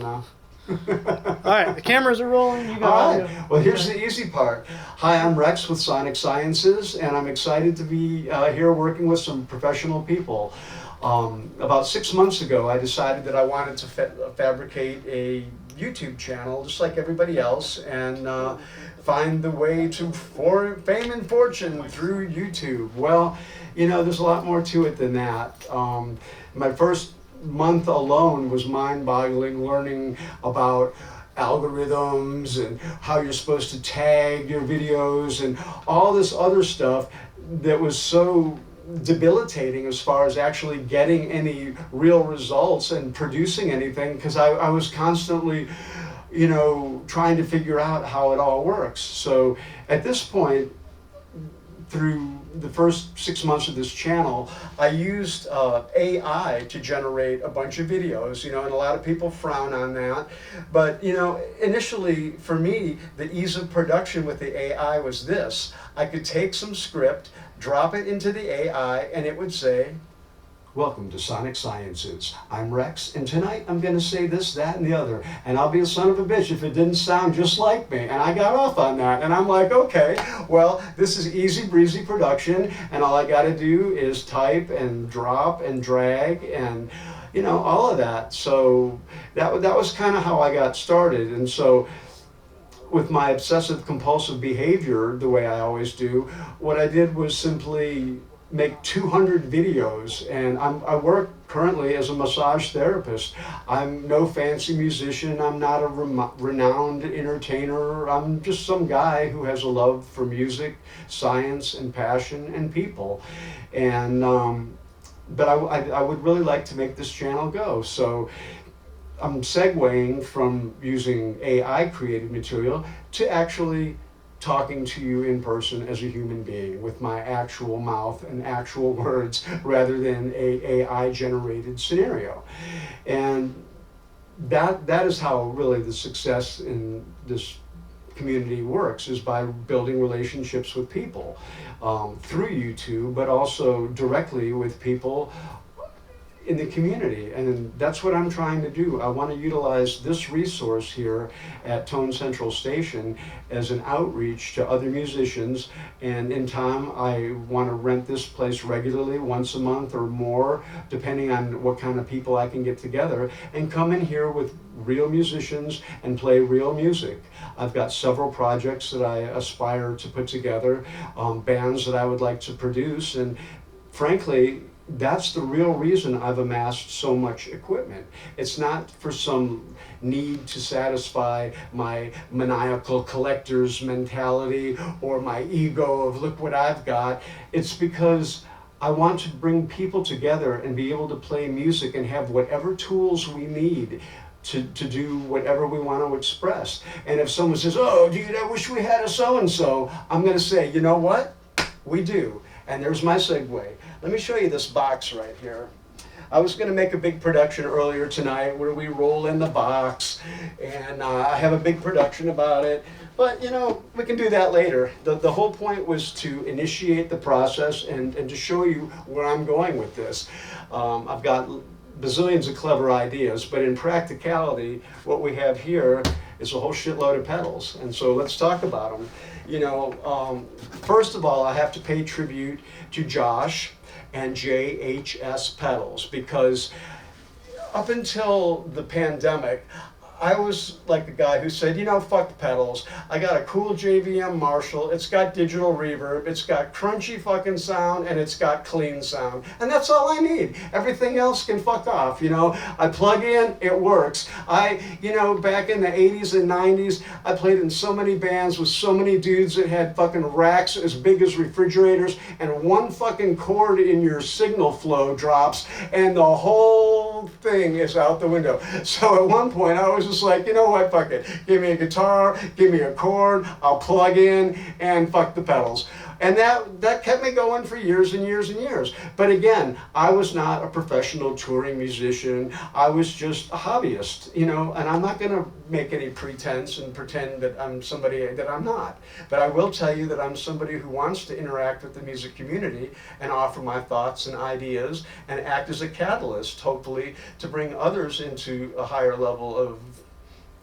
now. All right, the cameras are rolling. You got All right. Well, here's the easy part. Hi, I'm Rex with Sonic Sciences, and I'm excited to be here working with some professional people. About 6 months ago, I decided that I wanted to fabricate a YouTube channel, just like everybody else, and find the way to fame and fortune through YouTube. Well, you know, there's a lot more to it than that. My first month alone was mind-boggling, learning about algorithms and how you're supposed to tag your videos and all this other stuff that was so debilitating as far as actually getting any real results and producing anything, because I was constantly, you know, trying to figure out how it all works. So at this point, through the first 6 months of this channel, I used AI to generate a bunch of videos, you know, and a lot of people frown on that. But, you know, initially for me, the ease of production with the AI was this. I could take some script, drop it into the AI, and it would say, "Welcome to Sonic Sciences. I'm Rex, and tonight I'm going to say this, that, and the other, and I'll be a son of a bitch if it didn't sound just like me." And I got off on that, and I'm like, okay, well, this is easy breezy production, and all I got to do is type and drop and drag and, you know, all of that. So that was kind of how I got started. And so with my obsessive compulsive behavior, the way I always do, what I did was simply make 200 videos, and I work currently as a massage therapist. I'm no fancy musician, I'm not a renowned entertainer, I'm just some guy who has a love for music, science, and passion, and people. And but I would really like to make this channel go. So I'm segueing from using AI created material to actually talking to you in person as a human being with my actual mouth and actual words rather than a AI generated scenario. And that is how really the success in this community works, is by building relationships with people through YouTube, but also directly with people in the community. And that's what I'm trying to do. I want to utilize this resource here at Tone Central Station as an outreach to other musicians, and in time I want to rent this place regularly, once a month or more, depending on what kind of people I can get together, and come in here with real musicians and play real music. I've got several projects that I aspire to put together, bands that I would like to produce, and frankly, that's the real reason I've amassed so much equipment. It's not for some need to satisfy my maniacal collector's mentality or my ego of look what I've got. It's because I want to bring people together and be able to play music and have whatever tools we need to do whatever we want to express. And if someone says, "Oh, dude, I wish we had a so-and-so," I'm going to say, you know what? We do. And there's my segue. Let me show you this box right here. I was going to make a big production earlier tonight where we roll in the box, and I have a big production about it. But, you know, we can do that later. The whole point was to initiate the process and to show you where I'm going with this. I've got bazillions of clever ideas, but in practicality, what we have here is a whole shitload of pedals. And so let's talk about them. You know, first of all, I have to pay tribute to Josh and JHS Pedals, because up until the pandemic, I was like the guy who said, you know, fuck pedals. I got a cool JVM Marshall. It's got digital reverb. It's got crunchy fucking sound, and it's got clean sound. And that's all I need. Everything else can fuck off, you know. I plug in, it works. You know, back in the 80s and 90s, I played in so many bands with so many dudes that had fucking racks as big as refrigerators, and one fucking chord in your signal flow drops, and the whole thing is out the window. So at one point, I was just like, you know what, fuck it. Give me a guitar, give me a chord, I'll plug in, and fuck the pedals. And that kept me going for years and years and years. But again, I was not a professional touring musician. I was just a hobbyist, you know, and I'm not going to make any pretense and pretend that I'm somebody that I'm not. But I will tell you that I'm somebody who wants to interact with the music community and offer my thoughts and ideas and act as a catalyst, hopefully, to bring others into a higher level of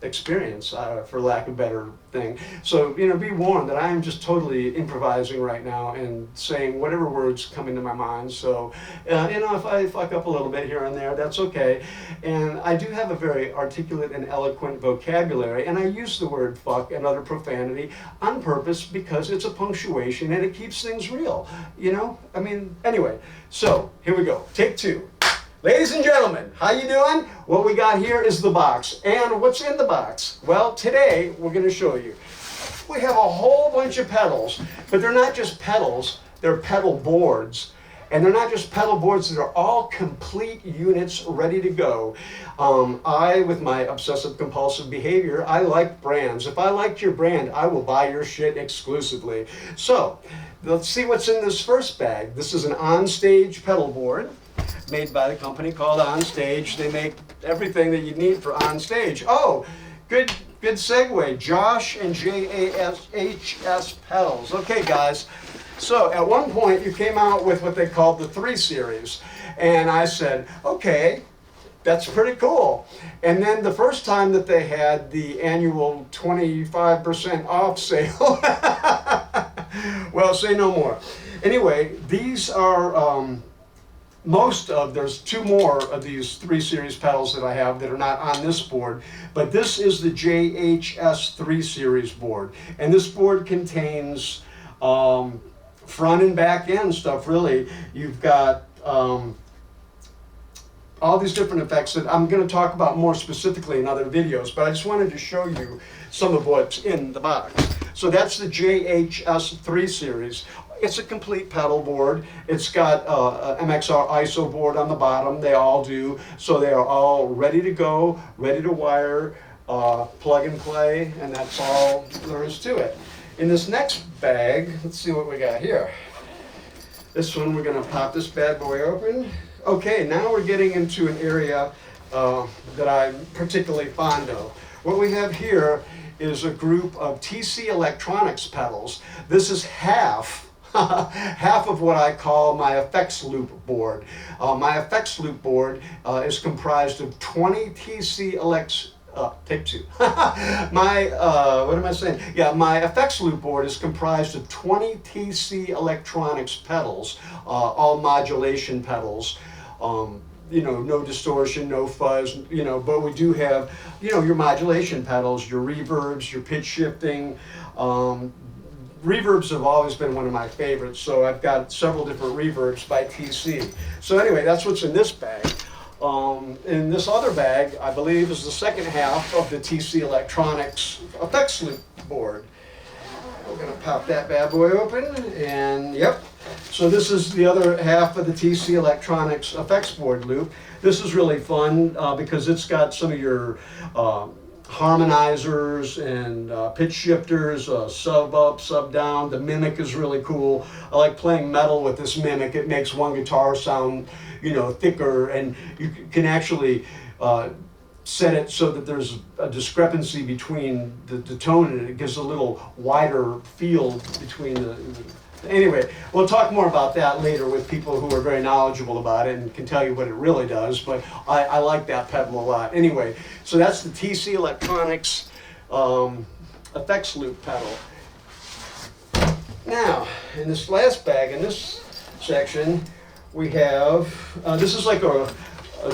experience, for lack of a better thing. So, you know, be warned that I am just totally improvising right now and saying whatever words come into my mind. So, you know, if I fuck up a little bit here and there, that's okay. And I do have a very articulate and eloquent vocabulary, and I use the word fuck and other profanity on purpose because it's a punctuation and it keeps things real, you know? I mean, anyway, so here we go. Take two. Ladies and gentlemen, how you doing? What we got here is the box. And what's in the box? Well, today we're going to show you. We have a whole bunch of pedals, but they're not just pedals, they're pedal boards. And they're not just pedal boards, they're all complete units ready to go. I, with my obsessive compulsive behavior, I like brands. If I liked your brand, I will buy your shit exclusively. So, let's see what's in this first bag. This is an on-stage pedal board, made by the company called Onstage. They make everything that you need for on stage. Oh, good segue. Josh and JASHS pedals. Okay, guys. So at one point you came out with what they called the 3 Series, and I said, okay, that's pretty cool. And then the first time that they had the annual 25% off sale, well, say no more. Anyway, these are there's 2 more of these 3 Series pedals that I have that are not on this board, but this is the JHS 3 Series board. And this board contains front and back end stuff, really. You've got all these different effects that I'm going to talk about more specifically in other videos, but I just wanted to show you some of what's in the box. So that's the JHS 3 Series. It's a complete pedal board. It's got a MXR ISO board on the bottom. They all do. So they are all ready to go, ready to wire, plug and play, and that's all there is to it. In this next bag, let's see what we got here. This one, we're going to pop this bad boy open. Okay, now we're getting into an area that I'm particularly fond of. What we have here is a group of TC Electronics pedals. This is half of what I call my effects loop board. My effects loop board is comprised of 20 TC take two. What am I saying? Yeah, my effects loop board is comprised of 20 TC Electronics pedals, all modulation pedals. You know, no distortion, no fuzz, you know, but we do have, you know, your modulation pedals, your reverbs, your pitch shifting. Reverbs have always been one of my favorites, so I've got several different reverbs by TC. So anyway, that's what's in this bag. In this other bag, I believe, is the second half of the TC Electronics effects loop board. We're going to pop that bad boy open, and yep. So this is the other half of the TC Electronics effects board loop. This is really fun because it's got some of your harmonizers and pitch shifters, sub up, sub down. The mimic is really cool. I like playing metal with this mimic. It makes one guitar sound, you know, thicker, and you can actually set it so that there's a discrepancy between the tone, and it gives a little wider field between the anyway, we'll talk more about that later with people who are very knowledgeable about it and can tell you what it really does, but I like that pedal a lot. Anyway, so that's the TC Electronics effects loop pedal. Now, in this last bag, in this section, we have, this is like a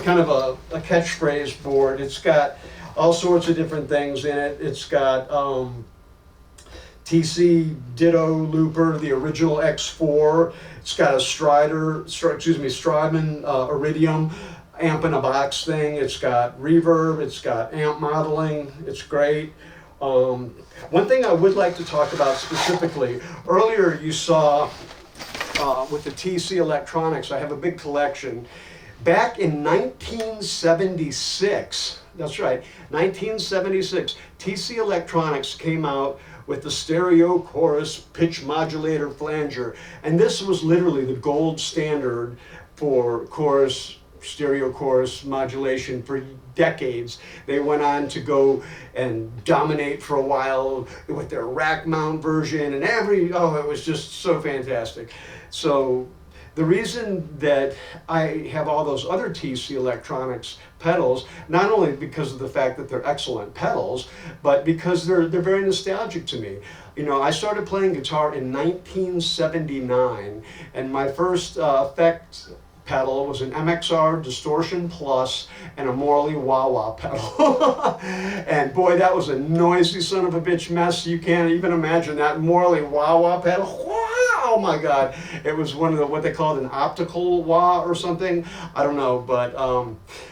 kind of a catchphrase board. It's got all sorts of different things in it. It's got TC Ditto Looper, the original X4. It's got a Strydman Iridium amp in a box thing. It's got reverb. It's got amp modeling. It's great. One thing I would like to talk about specifically, earlier you saw with the TC Electronics, I have a big collection. Back in 1976, that's right, 1976, TC Electronics came out with the stereo chorus pitch modulator flanger. And this was literally the gold standard for chorus, stereo chorus modulation for decades. They went on to go and dominate for a while with their rack mount version and it was just so fantastic. So the reason that I have all those other TC Electronics pedals, not only because of the fact that they're excellent pedals, but because they're very nostalgic to me. You know, I started playing guitar in 1979, and my first effect pedal was an MXR Distortion Plus and a Morley wah-wah pedal. And boy, that was a noisy son of a bitch mess. You can't even imagine that Morley wah-wah pedal. Oh my God, it was one of the, what they called an optical wah or something. I don't know, but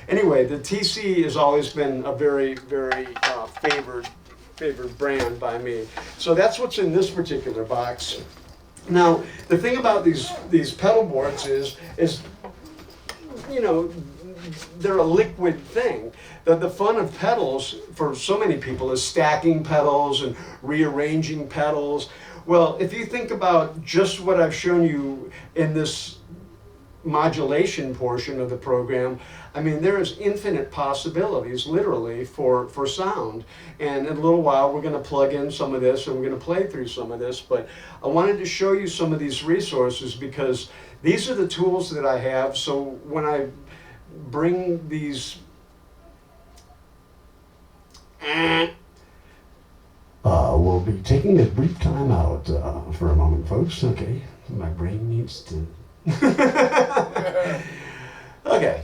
anyway, the TC has always been a very, very favored brand by me. So that's what's in this particular box. Now, the thing about these pedal boards is, you know, they're a liquid thing. The fun of pedals for so many people is stacking pedals and rearranging pedals. Well, if you think about just what I've shown you in this modulation portion of the program, I mean, there is infinite possibilities, literally, for sound. And in a little while, we're going to plug in some of this and we're going to play through some of this. But I wanted to show you some of these resources because these are the tools that I have. So when I bring these we'll be taking a brief time out for a moment, folks. Okay, my brain needs to... Okay,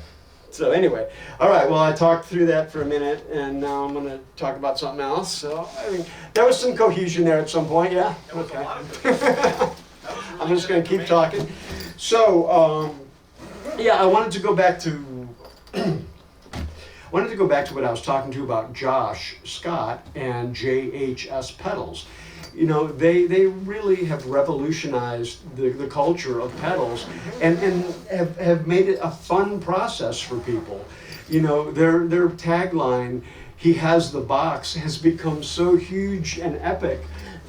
so anyway, all right, well, I talked through that for a minute, and now I'm going to talk about something else. So, I mean, there was some cohesion there at some point, yeah? Okay. I'm just going to keep talking. So, yeah, I wanted to go back to... I wanted to go back to what I was talking to about Josh Scott and JHS pedals. You know, they really have revolutionized the culture of pedals and have made it a fun process for people. You know, their tagline, "He has the box," has become so huge and epic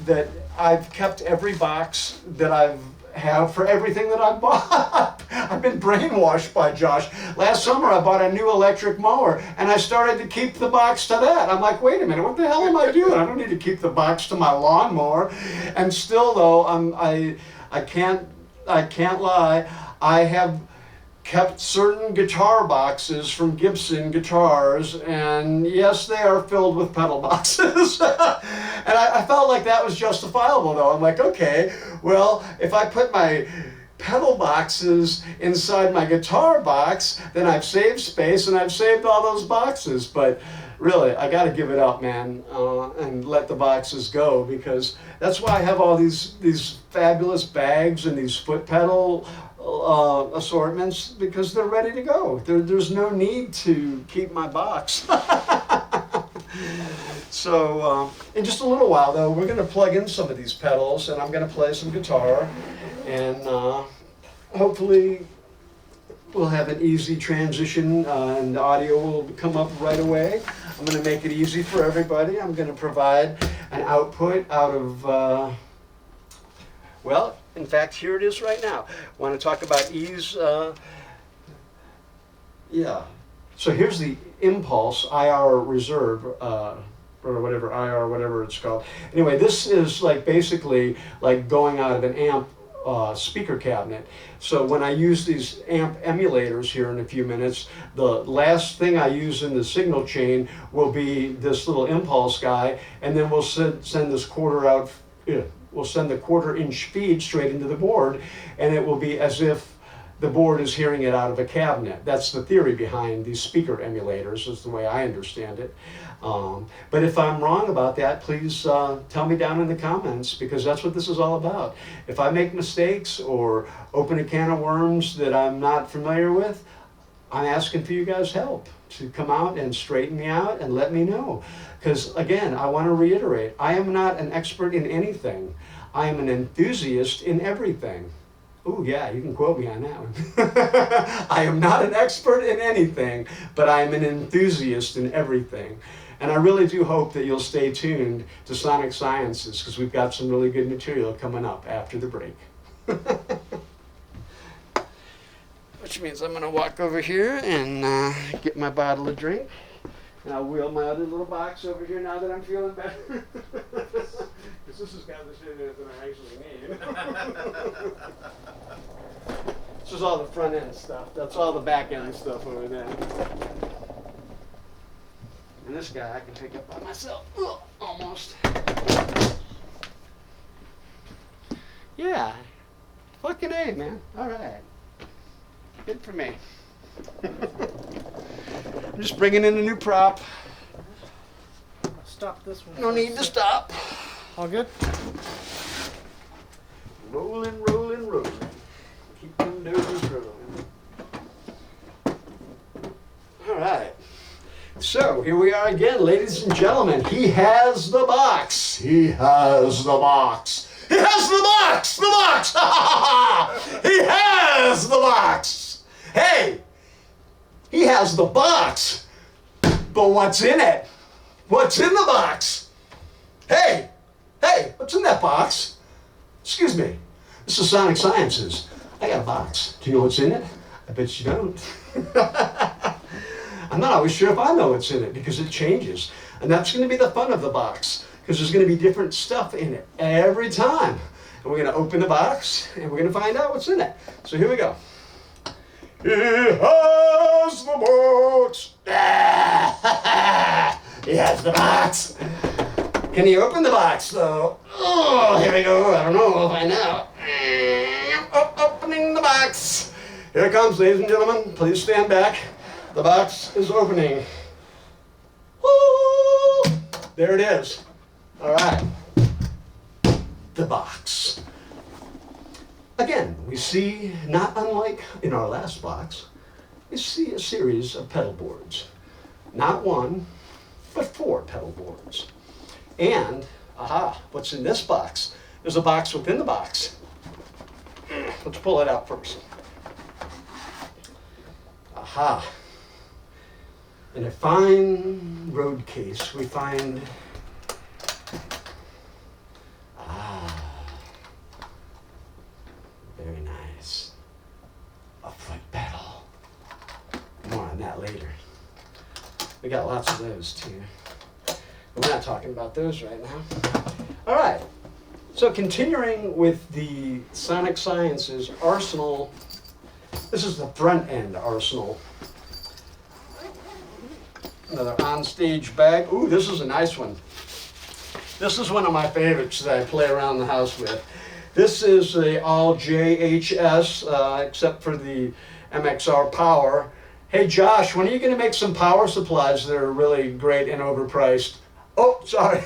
that I've kept every box that I've have for everything that I've bought. I've been brainwashed by Josh. Last summer I bought a new electric mower and I started to keep the box to that. I'm like, wait a minute, what the hell am I doing? I don't need to keep the box to my lawnmower. And still though, I can't lie, I have kept certain guitar boxes from Gibson guitars, and yes, they are filled with pedal boxes. And I felt like that was justifiable though. I'm like, okay, well, if I put my pedal boxes inside my guitar box, then I've saved space and I've saved all those boxes. But really, I gotta give it up, man, and let the boxes go, because that's why I have all these fabulous bags and these foot pedal assortments, because they're ready to go. There's no need to keep my box. So in just a little while though, we're going to plug in some of these pedals and I'm going to play some guitar, and hopefully we'll have an easy transition and the audio will come up right away. I'm going to make it easy for everybody. I'm going to provide an output out of well, in fact, here it is right now. Want to talk about ease? Yeah. So here's the Impulse IR Reserve, or whatever, IR, whatever it's called. Anyway, this is like basically like going out of an amp speaker cabinet. So when I use these amp emulators here in a few minutes, the last thing I use in the signal chain will be this little Impulse guy, and then we'll send this quarter out. We'll send the quarter-inch feed straight into the board, and it will be as if the board is hearing it out of a cabinet. That's the theory behind these speaker emulators, is the way I understand it. But if I'm wrong about that, please tell me down in the comments, because that's what this is all about. If I make mistakes or open a can of worms that I'm not familiar with, I'm asking for you guys' help to come out and straighten me out and let me know. Because again, I want to reiterate, I am not an expert in anything. I am an enthusiast in everything. Oh yeah, you can quote me on that one. I am not an expert in anything, but I am an enthusiast in everything. And I really do hope that you'll stay tuned to Sonic Sciences, because we've got some really good material coming up after the break. Which means I'm going to walk over here and get my bottle of drink. And I'll wheel my other little box over here now that I'm feeling better. Because this has got the shit in it that I actually need. This is all the front end stuff. That's all the back end stuff over there. And this guy I can pick up by myself. Ugh, almost. Yeah. Fucking A, man. All right. Good for me. I'm just bringing in a new prop. Stop this one. No need to stop. All good? Rolling, rolling, rolling. Keep them dozers rolling. All right. So here we are again, ladies and gentlemen. He has the box. He has the box. He has the box. The box. He has the box. Hey, he has the box. But what's in it? What's in the box? Hey, what's in that box? Excuse me. This is Sonic Sciences. I got a box. Do you know what's in it? I bet you don't. I'm not always sure if I know what's in it because it changes. And that's going to be the fun of the box, because there's going to be different stuff in it every time. And we're going to open the box and we're going to find out what's in it. So here we go. He has the box. He has the box. Can he open the box though? Oh, here we go. I don't know. We'll find out. Opening the box. Here it comes, ladies and gentlemen. Please stand back. The box is opening. Woo! There it is. All right. The box. Again, we see, not unlike in our last box, we see a series of pedal boards. Not one, but 4 pedal boards. And, what's in this box? There's a box within the box. Let's pull it out first. In a fine road case, we find, very nice, a foot pedal. More on that later. We got lots of those too. But we're not talking about those right now. All right, so continuing with the Sonic Sciences arsenal, this is the front end arsenal. Another onstage bag. Ooh, this is a nice one. This is one of my favorites that I play around the house with. This is a all JHS, except for the MXR power. Hey Josh, when are you going to make some power supplies that are really great and overpriced? Oh, sorry.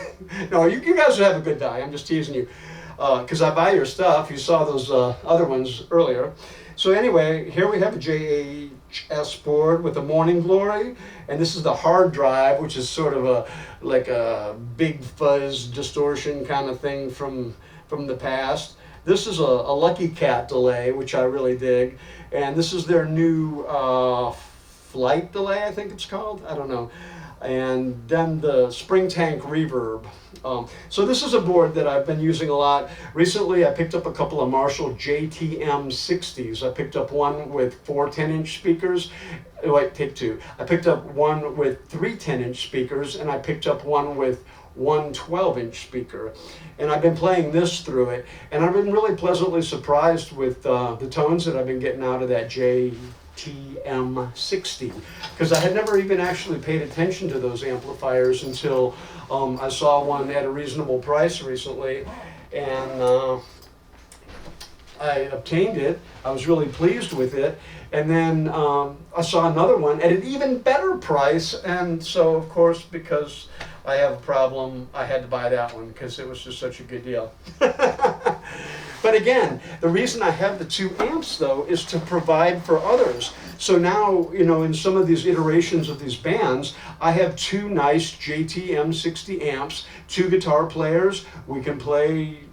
No, you guys have a good day. I'm just teasing you. Because I buy your stuff. You saw those other ones earlier. So anyway, here we have a JHS board with a Morning Glory, and this is the hard drive, which is sort of like a big fuzz distortion kind of thing from the past. This is a Lucky Cat delay, which I really dig, and this is their new flight delay, I think it's called. I don't know. And then the Spring Tank Reverb. So this is a board that I've been using a lot. Recently I picked up a couple of Marshall JTM 60s. I picked up one with 4 10-inch speakers. Wait, take 2. I picked up one with 3 10-inch speakers, and I picked up one with 1 12-inch speaker. And I've been playing this through it, and I've been really pleasantly surprised with the tones that I've been getting out of that JTM60, because I had never even actually paid attention to those amplifiers until I saw one at a reasonable price recently, and I obtained it. I was really pleased with it, and then I saw another one at an even better price, and so of course, because I have a problem, I had to buy that one because it was just such a good deal. But again, the reason I have the 2 amps though is to provide for others. So now, you know, in some of these iterations of these bands, I have 2 nice JTM 60 amps, 2 guitar players. We can play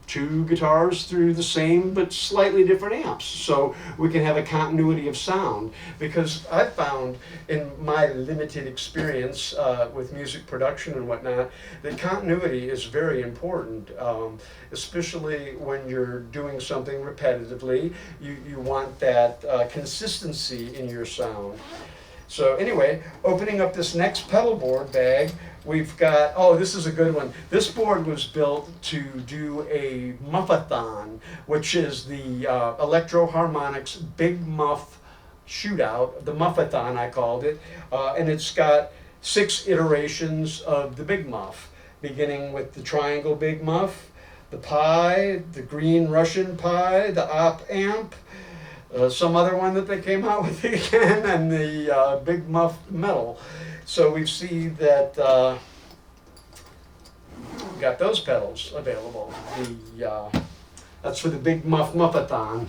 two guitars through the same but slightly different amps, so we can have a continuity of sound. Because I've found in my limited experience with music production and whatnot, that continuity is very important, especially when you're doing something repetitively. You want that consistency in your sound. So anyway, opening up this next pedal board bag, we've got, oh, this is a good one. This board was built to do a muffathon, which is the Electro Harmonics Big Muff Shootout, the muffathon I called it, and it's got 6 iterations of the Big Muff, beginning with the triangle Big Muff, the pie, the green Russian pie, the op amp, some other one that they came out with again, and the Big Muff metal. So we see that we've got those pedals available. That's for the Big Muff Muffathon.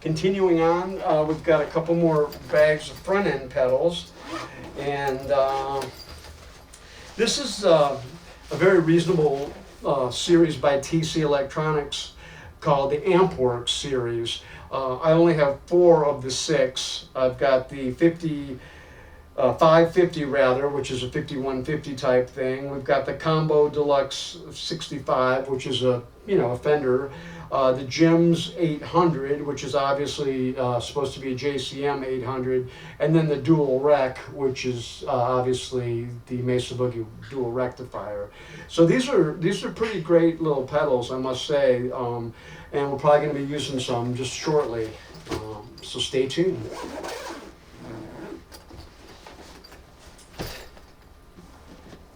Continuing on, we've got a couple more bags of front end pedals, and this is a very reasonable series by TC Electronics called the Ampworks series. I only have 4 of the 6. I've got the 550 rather, which is a 5150 type thing. We've got the Combo Deluxe 65, which is a Fender. The Jim's 800, which is obviously supposed to be a JCM 800, and then the Dual Rec, which is obviously the Mesa Boogie Dual Rectifier. So these are pretty great little pedals, I must say, and we're probably going to be using some just shortly. So stay tuned.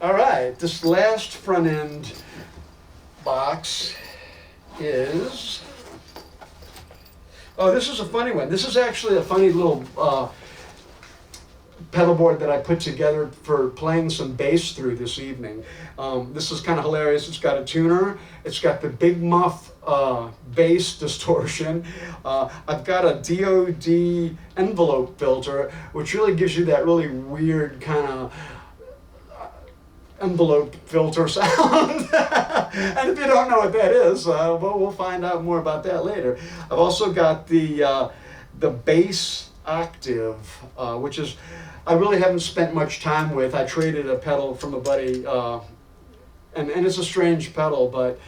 All right, this last front end box is, oh, this is a funny one. This is actually a funny little pedal board that I put together for playing some bass through this evening. This is kind of hilarious. It's got a tuner. It's got the Big Muff bass distortion. I've got a DoD envelope filter, which really gives you that really weird kind of envelope filter sound. And if you don't know what that is, we'll find out more about that later. I've also got the bass octave, which is, I really haven't spent much time with. I traded a pedal from a buddy, and it's a strange pedal, but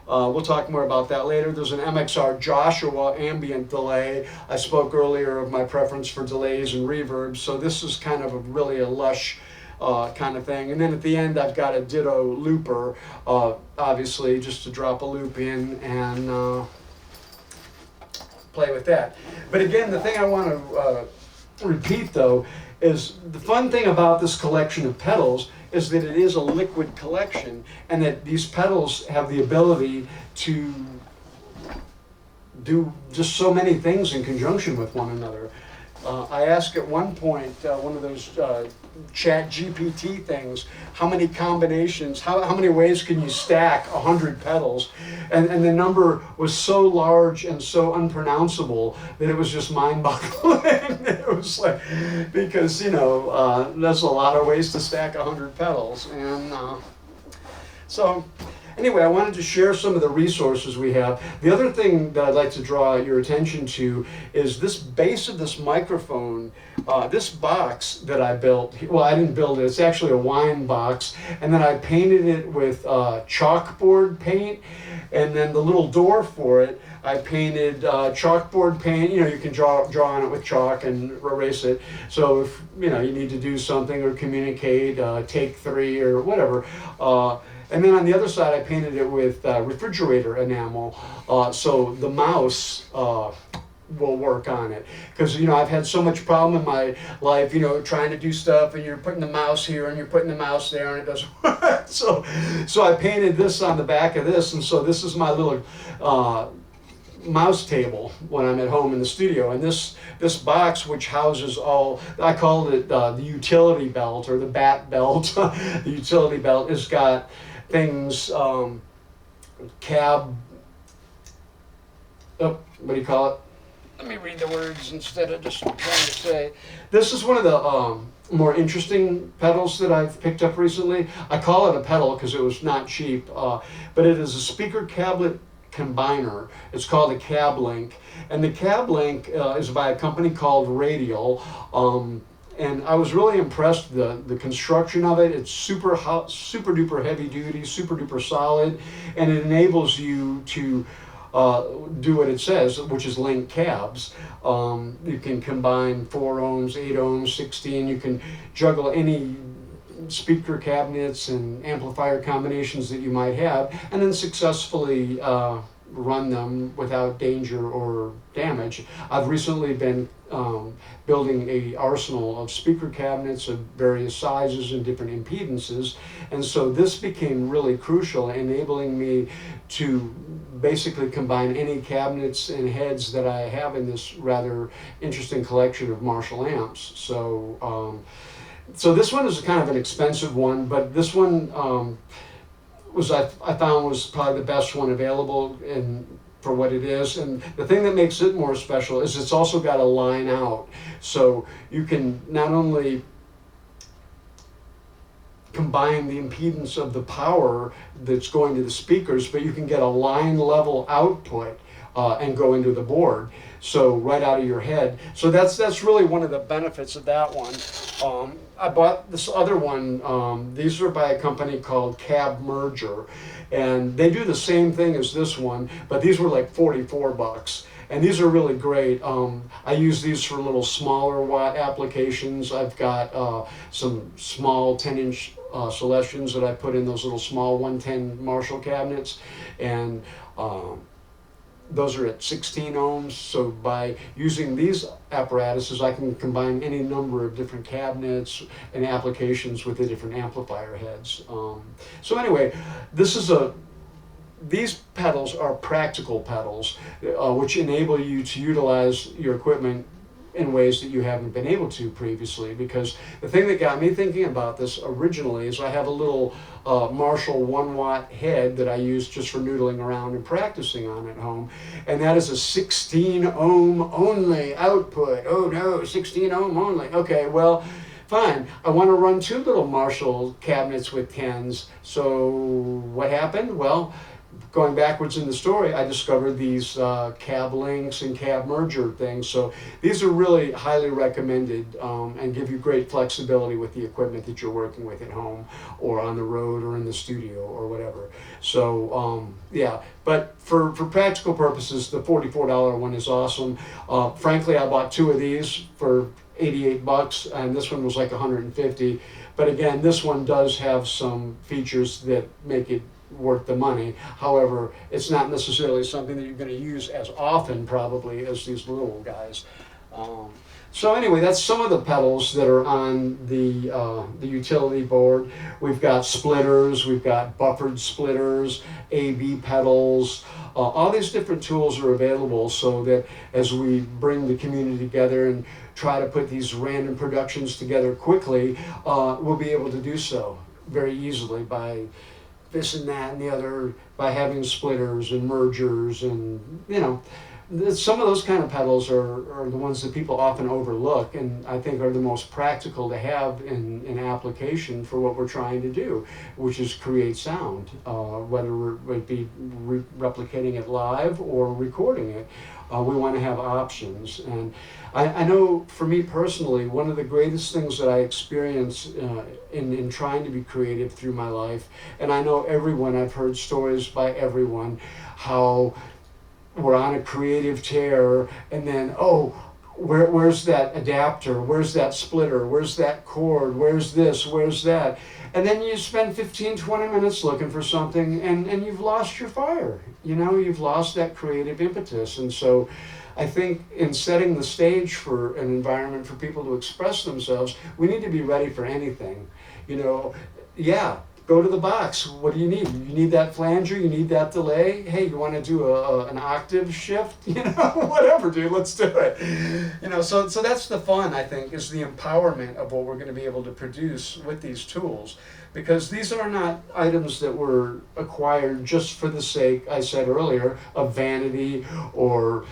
we'll talk more about that later. There's an MXR Joshua ambient delay. I spoke earlier of my preference for delays and reverb, so this is kind of really a lush kind of thing. And then at the end I've got a ditto looper, obviously just to drop a loop in and play with that. But again, the thing I want to repeat though is the fun thing about this collection of pedals is that it is a liquid collection, and that these pedals have the ability to do just so many things in conjunction with one another. I asked at one point, one of those chat GPT things, how many combinations, how many ways can you stack 100 pedals? And the number was so large and so unpronounceable that it was just mind-boggling. It was like, because, that's a lot of ways to stack 100 pedals. And so anyway, I wanted to share some of the resources we have. The other thing that I'd like to draw your attention to is this base of this microphone, this box that I built. Well, I didn't build it, it's actually a wine box, and then I painted it with chalkboard paint, and then the little door for it, I painted chalkboard paint. You can draw on it with chalk and erase it. So if you need to do something or communicate, take 3 or whatever. And then on the other side, I painted it with refrigerator enamel, so the mouse will work on it. Because I've had so much problem in my life, trying to do stuff, and you're putting the mouse here and you're putting the mouse there, and it doesn't work. So I painted this on the back of this, and so this is my little mouse table when I'm at home in the studio. And this box, which houses all, I called it the utility belt or the bat belt. The utility belt has got things, cab, what do you call it? let me read the words instead of just trying to say. This is one of the more interesting pedals that I've picked up recently. I call it a pedal because it was not cheap, but it is a speaker cabinet combiner. It's called a Cab Link, and the Cab Link is by a company called Radial. And I was really impressed with the construction of it. It's super duper heavy duty, super duper solid, and it enables you to do what it says, which is link cabs. You can combine 4 ohms, 8 ohms, 16. You can juggle any speaker cabinets and amplifier combinations that you might have, and then successfully run them without danger or damage. I've recently been building a arsenal of speaker cabinets of various sizes and different impedances, and so this became really crucial, enabling me to basically combine any cabinets and heads that I have in this rather interesting collection of Marshall amps. So this one is kind of an expensive one, but this one I found was probably the best one available for what it is. And the thing that makes it more special is it's also got a line out. So you can not only combine the impedance of the power that's going to the speakers, but you can get a line level output and go into the board. So right out of your head. So that's really one of the benefits of that one. I bought this other one. These are by a company called Cab Merger, and they do the same thing as this one, but these were like $44. And these are really great. I use these for little smaller watt applications. I've got some small 10-inch Celestians that I put in those little small 110 Marshall cabinets, and those are at 16 ohms. So by using these apparatuses, I can combine any number of different cabinets and applications with the different amplifier heads. So anyway, these pedals are practical pedals, which enable you to utilize your equipment in ways that you haven't been able to previously. Because the thing that got me thinking about this originally is I have a little Marshall 1-watt head that I use just for noodling around and practicing on at home, and that is a 16 ohm only output. Oh no, 16 ohm only. Okay, well, fine. I want to run 2 little Marshall cabinets with 10s. So what happened? Well, going backwards in the story, I discovered these cab links and cab merger things. So these are really highly recommended and give you great flexibility with the equipment that you're working with at home or on the road or in the studio or whatever. So yeah, but for practical purposes, the $44 one is awesome. Frankly, I bought 2 of these for $88, and this one was like $150. But again, this one does have some features that make it worth the money. However, it's not necessarily something that you're going to use as often probably as these little guys. So anyway, that's some of the pedals that are on the utility board. We've got splitters, we've got buffered splitters, A/B pedals. All these different tools are available so that as we bring the community together and try to put these random productions together quickly, we'll be able to do so very easily by this and that and the other, by having splitters and mergers, and some of those kind of pedals are the ones that people often overlook, and I think are the most practical to have in application for what we're trying to do, which is create sound, whether it be replicating it live or recording it. We want to have options. And I know for me personally, one of the greatest things that I experience in trying to be creative through my life, and I know I've heard stories by everyone, how we're on a creative tear, and then, where's that adapter? Where's that splitter? Where's that cord? Where's this? Where's that? And then you spend 15, 20 minutes looking for something, and you've lost your fire. You've lost that creative impetus. And so I think in setting the stage for an environment for people to express themselves, we need to be ready for anything. Yeah, go to the box. What do you need? You need that flanger, you need that delay. Hey, you want to do an octave shift? Whatever, dude, let's do it. So that's the fun, I think, is the empowerment of what we're going to be able to produce with these tools. Because these are not items that were acquired just for the sake, I said earlier, of vanity or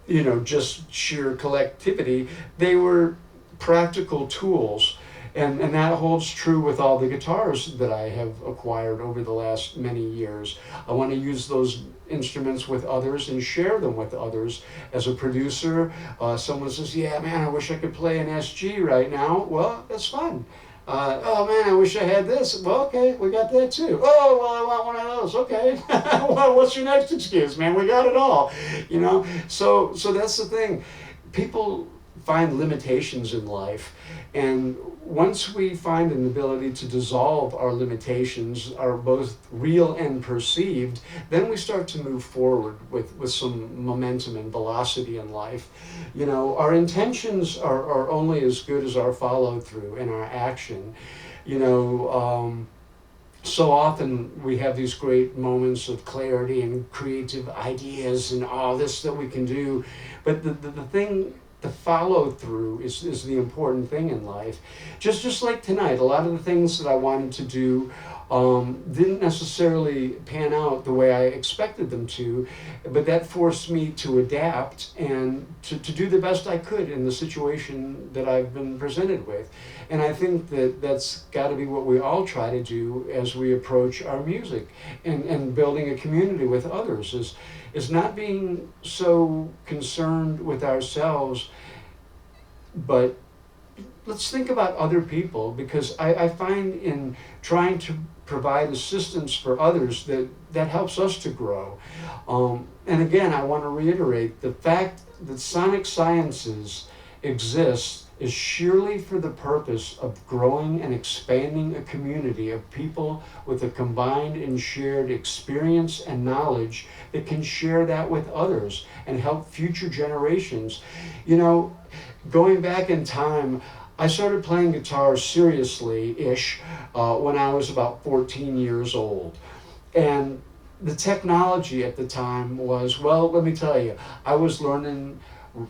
just sheer collectivity. They were practical tools. And that holds true with all the guitars that I have acquired over the last many years. I want to use those instruments with others and share them with others. As a producer, someone says, yeah, man, I wish I could play an SG right now. Well, that's fine. Oh man, I wish I had this. Well, okay, we got that too. Oh, well, I want one of those. Okay. Well, what's your next excuse, man? We got it all. So that's the thing. People find limitations in life, and once we find an ability to dissolve our limitations, are both real and perceived, then we start to move forward with some momentum and velocity in life. Our intentions are only as good as our follow through and our action. So often we have these great moments of clarity and creative ideas and all this that we can do, but the follow through is the important thing in life. Just like tonight, a lot of the things that I wanted to do didn't necessarily pan out the way I expected them to, but that forced me to adapt and to do the best I could in the situation that I've been presented with. And I think that's got to be what we all try to do as we approach our music and building a community with others, is not being so concerned with ourselves, but let's think about other people, because I find in trying to provide assistance for others that helps us to grow. And again, I want to reiterate the fact that Sonic Sciences exists is sheerly for the purpose of growing and expanding a community of people with a combined and shared experience and knowledge that can share that with others and help future generations. Going back in time, I started playing guitar seriously-ish when I was about 14 years old. And the technology at the time was, well, let me tell you, I was learning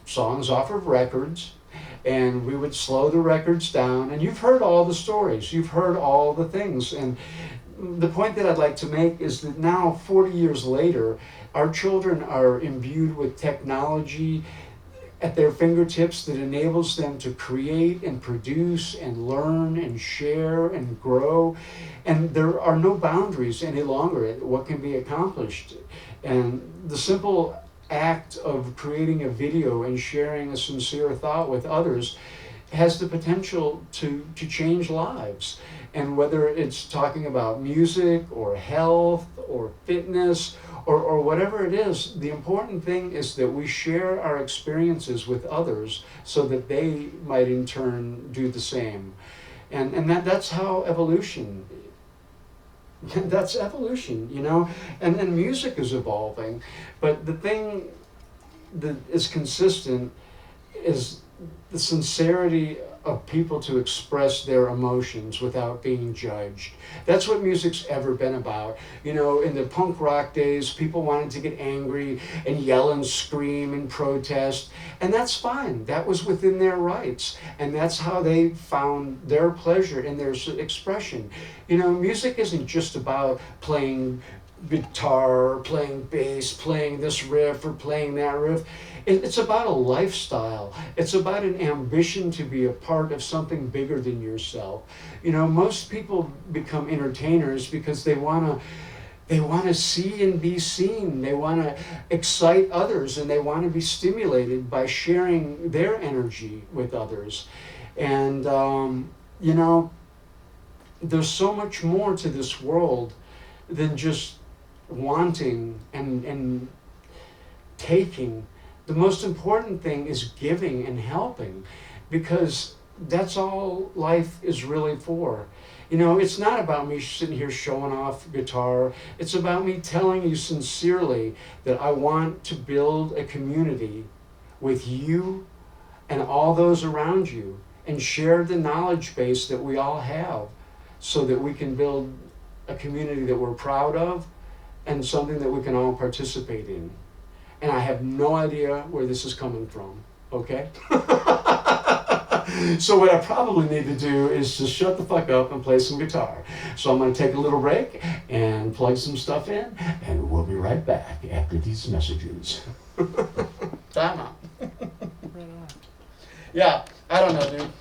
songs off of records, and we would slow the records down, and you've heard all the stories, you've heard all the things. And the point that I'd like to make is that now, 40 years later, our children are imbued with technology at their fingertips that enables them to create and produce and learn and share and grow. And there are no boundaries any longer at what can be accomplished. And the simple act of creating a video and sharing a sincere thought with others has the potential to change lives. And whether it's talking about music or health or fitness or whatever it is, the important thing is that we share our experiences with others so that they might in turn do the same. And that's how evolution, that's evolution, and music is evolving. But the thing that is consistent is the sincerity of people to express their emotions without being judged. That's what music's ever been about. In the punk rock days, people wanted to get angry and yell and scream and protest, and that's fine. That was within their rights, and that's how they found their pleasure in their expression. Music isn't just about playing guitar, playing bass, playing this riff or playing that riff. It's about a lifestyle. It's about an ambition to be a part of something bigger than yourself. Most people become entertainers because they want to see and be seen. They want to excite others, and they want to be stimulated by sharing their energy with others. And there's so much more to this world than just wanting and taking. The most important thing is giving and helping, because that's all life is really for. It's not about me sitting here showing off guitar. It's about me telling you sincerely that I want to build a community with you and all those around you and share the knowledge base that we all have so that we can build a community that we're proud of and something that we can all participate in. And I have no idea where this is coming from, okay? So what I probably need to do is just shut the fuck up and play some guitar. So I'm going to take a little break and plug some stuff in, and we'll be right back after these messages. Time out. Right on. Yeah, I don't know, dude.